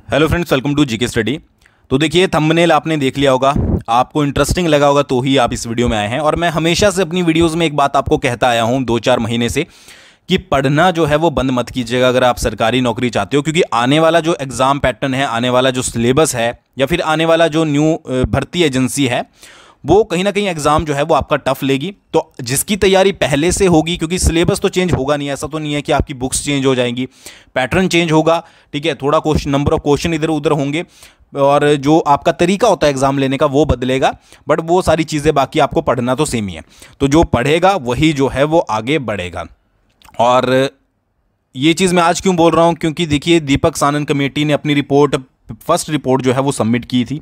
Hello friends, welcome to GK study. तो देखिए, thumbnail आपने देख लिया होगा, आपको इंटरेस्टिंग लगा होगा तो ही आप इस वीडियो में आए हैं। और मैं हमेशा से अपनी वीडियोस में एक बात आपको कहता आया हूं 2-4 महीने से कि पढ़ना जो है वो बंद मत कीजिएगा अगर आप सरकारी नौकरी चाहते हो, क्योंकि आने वाला जो एग्ज़ाम पैटर्न है, आने वाला जो सिलेबस है, या फिर आने वाला जो न्यू भर्ती एजेंसी है, वो कहीं ना कहीं एग्जाम जो है वो आपका टफ लेगी। तो जिसकी तैयारी पहले से होगी, क्योंकि सिलेबस तो चेंज होगा नहीं, ऐसा तो नहीं है कि आपकी बुक्स चेंज हो जाएंगी, पैटर्न चेंज होगा, ठीक है, थोड़ा क्वेश्चन नंबर ऑफ क्वेश्चन इधर उधर होंगे और जो आपका तरीका होता है एग्जाम लेने का वो बदलेगा, बट वो सारी चीज़ें बाकी आपको पढ़ना तो सेम ही है। तो जो पढ़ेगा वही जो है वो आगे बढ़ेगा। और ये चीज़ मैं आज क्यों बोल रहा हूँ, क्योंकि देखिए, दीपक सानन कमेटी ने अपनी रिपोर्ट, फर्स्ट रिपोर्ट जो है वो सबमिट की थी,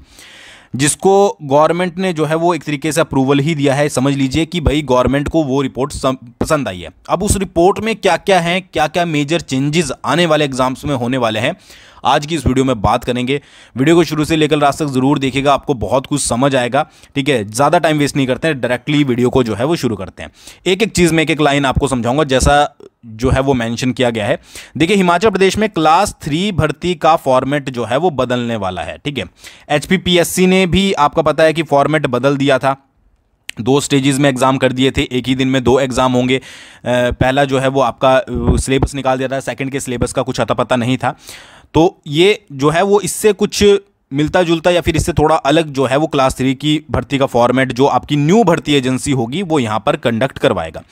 जिसको गवर्नमेंट ने जो है वो एक तरीके से अप्रूवल ही दिया है। समझ लीजिए कि भाई गवर्नमेंट को वो रिपोर्ट पसंद आई है। अब उस रिपोर्ट में क्या क्या है, क्या क्या मेजर चेंजेस आने वाले एग्जाम्स में होने वाले हैं, आज की इस वीडियो में बात करेंगे। वीडियो को शुरू से लेकर लास्ट तक जरूर देखिएगा, आपको बहुत कुछ समझ आएगा। ठीक है, ज़्यादा टाइम वेस्ट नहीं करते हैं, डायरेक्टली वीडियो को जो है वो शुरू करते हैं। एक एक चीज़ में एक एक लाइन आपको समझाऊंगा, जैसा जो है वो मेंशन किया गया है। देखिए, हिमाचल प्रदेश में क्लास 3 भर्ती का फॉर्मेट जो है वो बदलने वाला है। ठीक है, एचपीपीएससी ने भी आपका पता है कि फॉर्मेट बदल दिया था, 2 स्टेजेस में एग्जाम कर दिए थे, एक ही दिन में 2 एग्जाम होंगे। पहला जो है वो आपका सिलेबस निकाल दिया था, सेकंड के सिलेबस का कुछ अता पता नहीं था। तो ये जो है वो इससे कुछ मिलता जुलता या फिर इससे थोड़ा अलग जो है वो क्लास 3 की भर्ती का फॉर्मेट जो आपकी न्यू भर्ती एजेंसी होगी वो यहाँ पर कंडक्ट करवाएगा।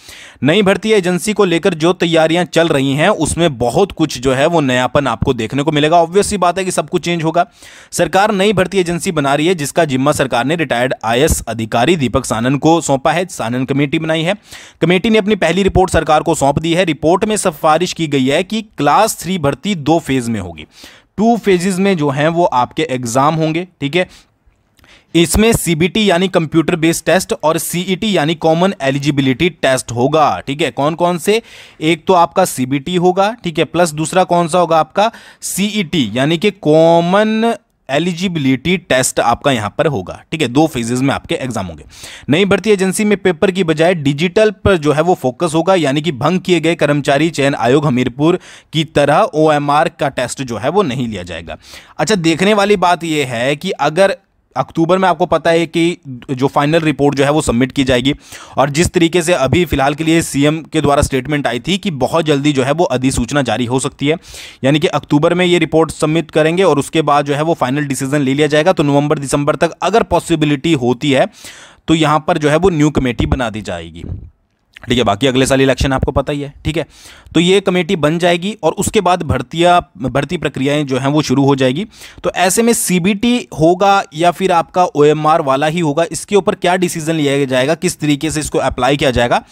नई भर्ती एजेंसी को लेकर जो तैयारियां चल रही हैं उसमें बहुत कुछ जो है वो नयापन आपको देखने को मिलेगा। ऑब्वियस सी बात है कि सब कुछ चेंज होगा। सरकार नई भर्ती एजेंसी बना रही है, जिसका जिम्मा सरकार ने रिटायर्ड आईएएस अधिकारी दीपक सानन को सौंपा है। सानन कमेटी बनाई है। कमेटी ने अपनी पहली रिपोर्ट सरकार को सौंप दी है। रिपोर्ट में सिफारिश की गई है कि क्लास 3 भर्ती 2 फेज में होगी। 2 फेजेस में जो हैं वो आपके एग्जाम होंगे। ठीक है, इसमें सीबीटी यानी कंप्यूटर बेस्ड टेस्ट और सीईटी यानी कॉमन एलिजिबिलिटी टेस्ट होगा। ठीक है, कौन कौन से? एक तो आपका सीबीटी होगा, ठीक है, प्लस दूसरा कौन सा होगा आपका सीईटी यानी कि कॉमन एलिजिबिलिटी टेस्ट आपका यहां पर होगा। ठीक है, 2 फेजेस में आपके एग्जाम होंगे। नई भर्ती एजेंसी में पेपर की बजाय डिजिटल पर जो है वो फोकस होगा, यानी कि भंग किए गए कर्मचारी चयन आयोग हमीरपुर की तरह ओएमआर का टेस्ट जो है वो नहीं लिया जाएगा। अच्छा, देखने वाली बात यह है कि अगर अक्टूबर में आपको पता है कि जो फाइनल रिपोर्ट जो है वो सबमिट की जाएगी, और जिस तरीके से अभी फिलहाल के लिए सीएम के द्वारा स्टेटमेंट आई थी कि बहुत जल्दी जो है वो अधिसूचना जारी हो सकती है, यानी कि अक्टूबर में ये रिपोर्ट सबमिट करेंगे और उसके बाद जो है वो फाइनल डिसीजन ले लिया जाएगा। तो नवंबर दिसंबर तक अगर पॉसिबिलिटी होती है तो यहां पर जो है वो न्यू कमेटी बना दी जाएगी। ठीक है, बाकी अगले साल इलेक्शन आपको पता ही है। ठीक है, तो ये कमेटी बन जाएगी और उसके बाद भर्ती प्रक्रियाएं जो हैं वो शुरू हो जाएगी। तो ऐसे में सीबीटी होगा या फिर आपका ओएमआर वाला ही होगा, इसके ऊपर क्या डिसीजन लिया जाएगा, किस तरीके से इसको अप्लाई किया जाएगा,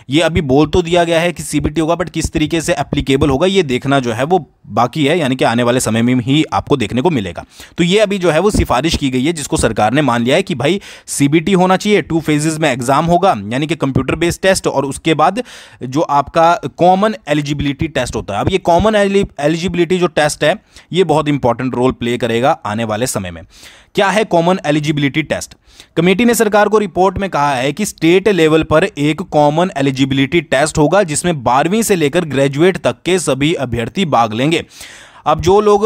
ये अभी बोल तो दिया गया है कि सीबीटी होगा, बट किस तरीके से एप्लीकेबल होगा ये देखना जो है वो बाकी है, यानी कि आने वाले समय में ही आपको देखने को मिलेगा। तो ये अभी जो है वो सिफारिश की गई है, जिसको सरकार ने मान लिया है कि भाई सीबीटी होना चाहिए, 2 फेजेस में एग्जाम होगा, यानी कि कंप्यूटर बेस्ड टेस्ट, और उसके बाद जो आपका कॉमन एलिजिबिलिटी टेस्ट होता है। अब ये कॉमन एलिजिबिलिटी जो टेस्ट है ये बहुत इंपॉर्टेंट रोल प्ले करेगा आने वाले समय में। क्या है कॉमन एलिजिबिलिटी टेस्ट? कमेटी ने सरकार को रिपोर्ट में कहा है कि स्टेट लेवल पर एक कॉमन एलिजिबिलिटी टेस्ट होगा, जिसमें 12वीं से लेकर ग्रेजुएट तक के सभी अभ्यर्थी भाग लेंगे। अब जो लोग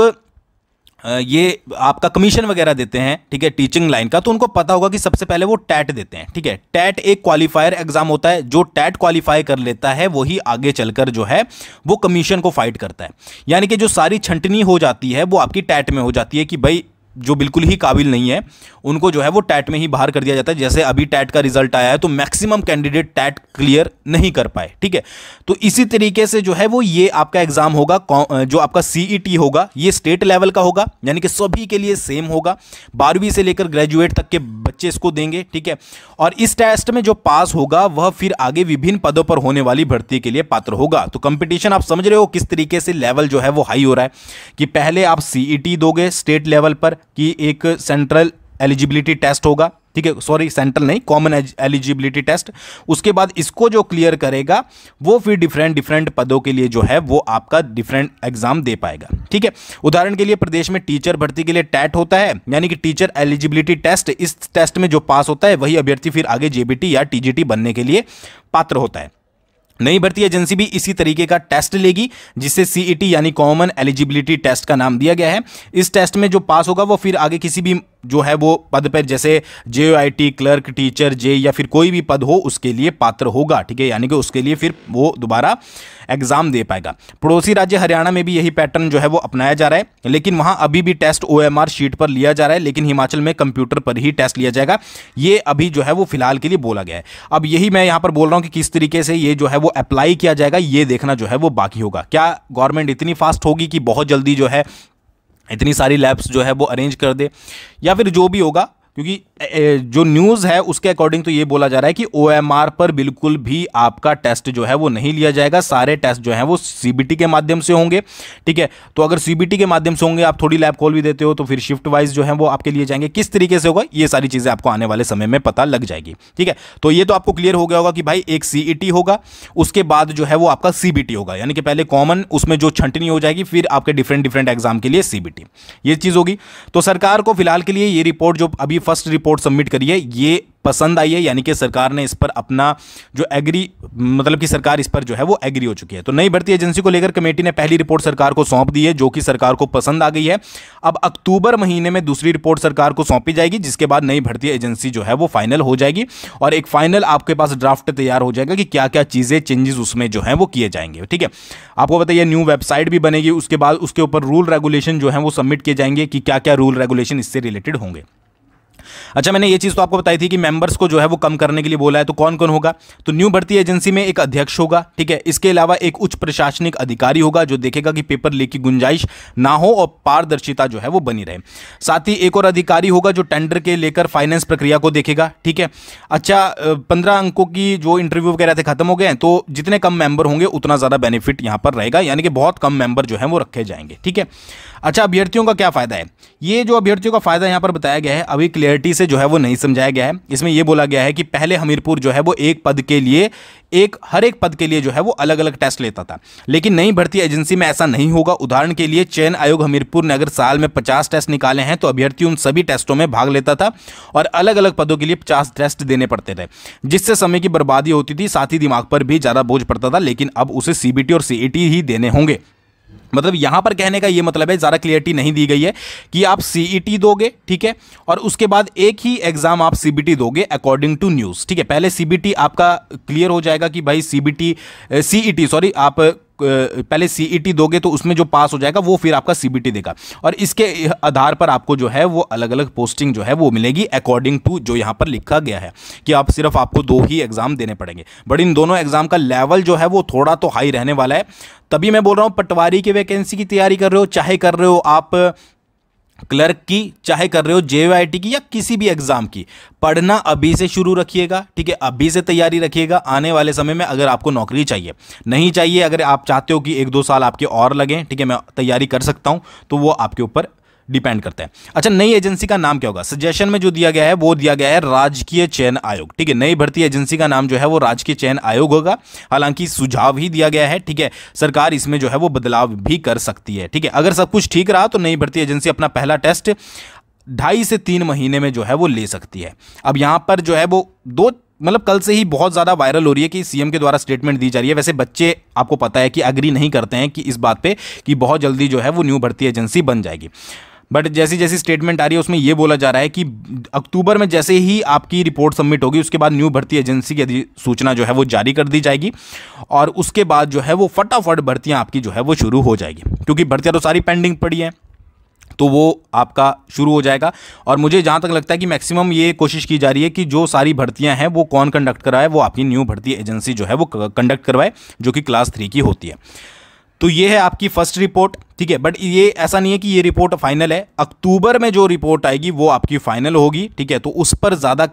ये आपका कमीशन वगैरह देते हैं, ठीक है, टीचिंग लाइन का, तो उनको पता होगा कि सबसे पहले वो टैट देते हैं। ठीक है, टैट एक क्वालिफायर एग्जाम होता है, जो टैट क्वालिफाई कर लेता है वही आगे चलकर जो है वो कमीशन को फाइट करता है। यानी कि जो सारी छंटनी हो जाती है वो आपकी टैट में हो जाती है कि भाई जो बिल्कुल ही काबिल नहीं है उनको जो है वो टैट में ही बाहर कर दिया जाता है। जैसे अभी टैट का रिजल्ट आया है तो मैक्सिमम कैंडिडेट टैट क्लियर नहीं कर पाए। ठीक है, तो इसी तरीके से जो है वो ये आपका एग्जाम होगा, जो आपका सीईटी होगा ये स्टेट लेवल का होगा, यानी कि सभी के लिए सेम होगा, 12वीं से लेकर ग्रेजुएट तक के बच्चे इसको देंगे। ठीक है, और इस टेस्ट में जो पास होगा वह फिर आगे विभिन्न पदों पर होने वाली भर्ती के लिए पात्र होगा। तो कंपटीशन आप समझ रहे हो किस तरीके से लेवल जो है वो हाई हो रहा है, कि पहले आप सीईटी दोगे स्टेट लेवल पर, कि एक सेंट्रल एलिजिबिलिटी टेस्ट होगा, ठीक है, सॉरी सेंट्रल नहीं, कॉमन एलिजिबिलिटी टेस्ट, उसके बाद इसको जो क्लियर करेगा वो फिर डिफरेंट पदों के लिए जो है वो आपका डिफरेंट एग्जाम दे पाएगा। ठीक है, उदाहरण के लिए प्रदेश में टीचर भर्ती के लिए टैट होता है, यानी कि टीचर एलिजिबिलिटी टेस्ट, इस टेस्ट में जो पास होता है वही अभ्यर्थी फिर आगे जेबीटी या टीजीटी बनने के लिए पात्र होता है। नई भर्ती एजेंसी भी इसी तरीके का टेस्ट लेगी, जिससे सीईटी यानी कॉमन एलिजिबिलिटी टेस्ट का नाम दिया गया है। इस टेस्ट में जो पास होगा वो फिर आगे किसी भी जो है वो पद पर, जैसे जेओआईटी, क्लर्क, टीचर, जे या फिर कोई भी पद हो उसके लिए पात्र होगा। ठीक है, यानी कि उसके लिए फिर वो दोबारा एग्जाम दे पाएगा। पड़ोसी राज्य हरियाणा में भी यही पैटर्न जो है वो अपनाया जा रहा है, लेकिन वहां अभी भी टेस्ट ओएमआर शीट पर लिया जा रहा है, लेकिन हिमाचल में कंप्यूटर पर ही टेस्ट लिया जाएगा। ये अभी जो है वो फिलहाल के लिए बोला गया है। अब यही मैं यहां पर बोल रहा हूं कि किस तरीके से ये जो है वो अप्लाई किया जाएगा, ये देखना जो है वो बाकी होगा। क्या गवर्नमेंट इतनी फास्ट होगी कि बहुत जल्दी जो है इतनी सारी लैब्स जो है वो अरेंज कर दे, या फिर जो भी होगा, क्योंकि जो न्यूज़ है उसके अकॉर्डिंग तो ये बोला जा रहा है कि ओएमआर पर बिल्कुल भी आपका टेस्ट जो है वो नहीं लिया जाएगा। सारे टेस्ट जो हैं वो सीबीटी के माध्यम से होंगे। ठीक है, तो अगर सीबीटी के माध्यम से होंगे, आप थोड़ी लैब खोल भी देते हो तो फिर शिफ्ट वाइज जो है वो आपके लिए जाएंगे। किस तरीके से होगा ये सारी चीज़ें आपको आने वाले समय में पता लग जाएगी। ठीक है, तो ये तो आपको क्लियर हो गया होगा कि भाई एक सीईटी होगा, उसके बाद जो है वो आपका सीबीटी होगा, यानी कि पहले कॉमन, उसमें जो छंटनी हो जाएगी, फिर आपके डिफरेंट एग्जाम के लिए सीबीटी, ये चीज़ होगी। तो सरकार को फिलहाल के लिए ये रिपोर्ट जो अभी फर्स्ट रिपोर्ट सबमिट करी है ये पसंद आई है, यानी कि सरकार ने इस पर अपना जो एग्री, मतलब कि सरकार इस पर जो है वो एग्री हो चुकी है। तो नई भर्ती एजेंसी को लेकर कमेटी ने पहली रिपोर्ट सरकार को सौंप दी है, जो कि सरकार को पसंद आ गई है। अब अक्टूबर महीने में दूसरी रिपोर्ट सरकार को सौंपी जाएगी, जिसके बाद नई भर्ती एजेंसी जो है वो फाइनल हो जाएगी और एक फाइनल आपके पास ड्राफ्ट तैयार हो जाएगा कि क्या क्या चीज़ें, चेंजेस उसमें जो है वो किए जाएंगे। ठीक है, आपको बताइए न्यू वेबसाइट भी बनेगी, उसके बाद उसके ऊपर रूल रेगुलेशन जो है वो सबमिट किए जाएंगे कि क्या क्या रूल रेगुलेशन इससे रिलेटेड होंगे। अच्छा, मैंने ये चीज़ तो आपको बताई थी कि मेंबर्स को जो है वो कम करने के लिए बोला है, तो कौन कौन होगा? तो न्यू भर्ती एजेंसी में एक अध्यक्ष होगा। ठीक है, इसके अलावा एक उच्च प्रशासनिक अधिकारी होगा जो देखेगा कि पेपर लीक की गुंजाइश ना हो और पारदर्शिता जो है वो बनी रहे। साथ ही एक और अधिकारी होगा जो टेंडर के लेकर फाइनेंस प्रक्रिया को देखेगा। ठीक है, अच्छा, 15 अंकों की जो इंटरव्यू वगैरह थे खत्म हो गए हैं, तो जितने कम मेंबर होंगे उतना ज़्यादा बेनिफिट यहाँ पर रहेगा, यानी कि बहुत कम मेंबर जो है वो रखे जाएंगे। ठीक है, अच्छा, अभ्यर्थियों का क्या फ़ायदा है? ये जो अभ्यर्थियों का फ़ायदा यहाँ पर बताया गया है अभी क्लियरिटी से जो है वो नहीं समझाया गया है। इसमें यह बोला गया है कि पहले हमीरपुर जो है वो हर एक पद के लिए जो है वो अलग अलग टेस्ट लेता था, लेकिन नई भर्ती एजेंसी में ऐसा नहीं होगा। उदाहरण के लिए चयन आयोग हमीरपुर ने अगर साल में 50 टेस्ट निकाले हैं तो अभ्यर्थी उन सभी टेस्टों में भाग लेता था और अलग अलग पदों के लिए 50 टेस्ट देने पड़ते थे, जिससे समय की बर्बादी होती थी, साथ ही दिमाग पर भी ज़्यादा बोझ पड़ता था। लेकिन अब उसे सीबीटी और सीईटी ही देने होंगे। मतलब यहां पर कहने का ये मतलब है, ज़्यादा क्लियरिटी नहीं दी गई है कि आप सीईटी दोगे, ठीक है, और उसके बाद एक ही एग्जाम आप सीबीटी दोगे अकॉर्डिंग टू न्यूज़। ठीक है, पहले सीबीटी आपका क्लियर हो जाएगा कि भाई सीईटी आप पहले सीईटी दोगे तो उसमें जो पास हो जाएगा वो फिर आपका सीबीटी देगा, और इसके आधार पर आपको जो है वो अलग अलग पोस्टिंग जो है वो मिलेगी अकॉर्डिंग टू जो यहाँ पर लिखा गया है कि आपको 2 ही एग्जाम देने पड़ेंगे। बट इन दोनों एग्जाम का लेवल जो है वो थोड़ा तो हाई रहने वाला है। तभी मैं बोल रहा हूँ, पटवारी की वैकेंसी की तैयारी कर रहे हो, चाहे कर रहे हो आप क्लर्क की, चाहे कर रहे हो जेओआईटी की या किसी भी एग्जाम की, पढ़ना अभी से शुरू रखिएगा। ठीक है, अभी से तैयारी रखिएगा। आने वाले समय में अगर आपको नौकरी चाहिए, नहीं चाहिए, अगर आप चाहते हो कि 1-2 साल आपके और लगें, ठीक है, मैं तैयारी कर सकता हूं, तो वो आपके ऊपर डिपेंड करता है। अच्छा, नई एजेंसी का नाम क्या होगा? सजेशन में जो दिया गया है वो दिया गया है राजकीय चयन आयोग। ठीक है, नई भर्ती एजेंसी का नाम जो है वो राजकीय चयन आयोग होगा। हालांकि सुझाव ही दिया गया है, ठीक है, सरकार इसमें जो है वो बदलाव भी कर सकती है। ठीक है, अगर सब कुछ ठीक रहा तो नई भर्ती एजेंसी अपना पहला टेस्ट 2.5 से 3 महीने में जो है वो ले सकती है। अब यहां पर जो है वो कल से ही बहुत ज़्यादा वायरल हो रही है कि सीएम के द्वारा स्टेटमेंट दी जा रही है। वैसे बच्चे, आपको पता है कि एग्री नहीं करते हैं कि इस बात पे कि बहुत जल्दी जो है वो न्यू भर्ती एजेंसी बन जाएगी, बट जैसी जैसी स्टेटमेंट आ रही है उसमें यह बोला जा रहा है कि अक्टूबर में जैसे ही आपकी रिपोर्ट सबमिट होगी उसके बाद न्यू भर्ती एजेंसी की अधिसूचना जो है वो जारी कर दी जाएगी और उसके बाद जो है वो फटाफट भर्तियां आपकी जो है वो शुरू हो जाएगी, क्योंकि भर्तियां तो सारी पेंडिंग पड़ी हैं, तो वो आपका शुरू हो जाएगा। और मुझे जहाँ तक लगता है कि मैक्सिमम ये कोशिश की जा रही है कि जो सारी भर्तियां हैं वो कौन कंडक्ट कराए, वो आपकी न्यू भर्ती एजेंसी जो है वो कंडक्ट करवाए, जो कि क्लास 3 की होती है। तो ये है आपकी फर्स्ट रिपोर्ट, ठीक है, बट ये ऐसा नहीं है कि ये रिपोर्ट फाइनल है। अक्टूबर में जो रिपोर्ट आएगी वो आपकी फाइनल होगी, ठीक है, तो उस पर ज़्यादा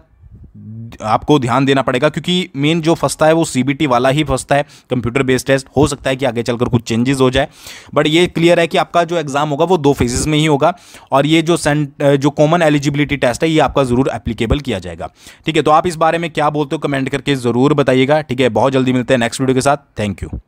आपको ध्यान देना पड़ेगा, क्योंकि मेन जो फंसता है वो सीबीटी वाला ही फंसता है, कंप्यूटर बेस्ड टेस्ट। हो सकता है कि आगे चलकर कुछ चेंजेस हो जाए, बट ये क्लियर है कि आपका जो एग्जाम होगा वो 2 फेजेस में ही होगा और ये जो कॉमन एलिजिबिलिटी टेस्ट है ये आपका ज़रूर एप्लीकेबल किया जाएगा। ठीक है, तो आप इस बारे में क्या बोलते हो कमेंट करके ज़रूर बताइएगा। ठीक है, बहुत जल्दी मिलते हैं नेक्स्ट वीडियो के साथ। Thank you.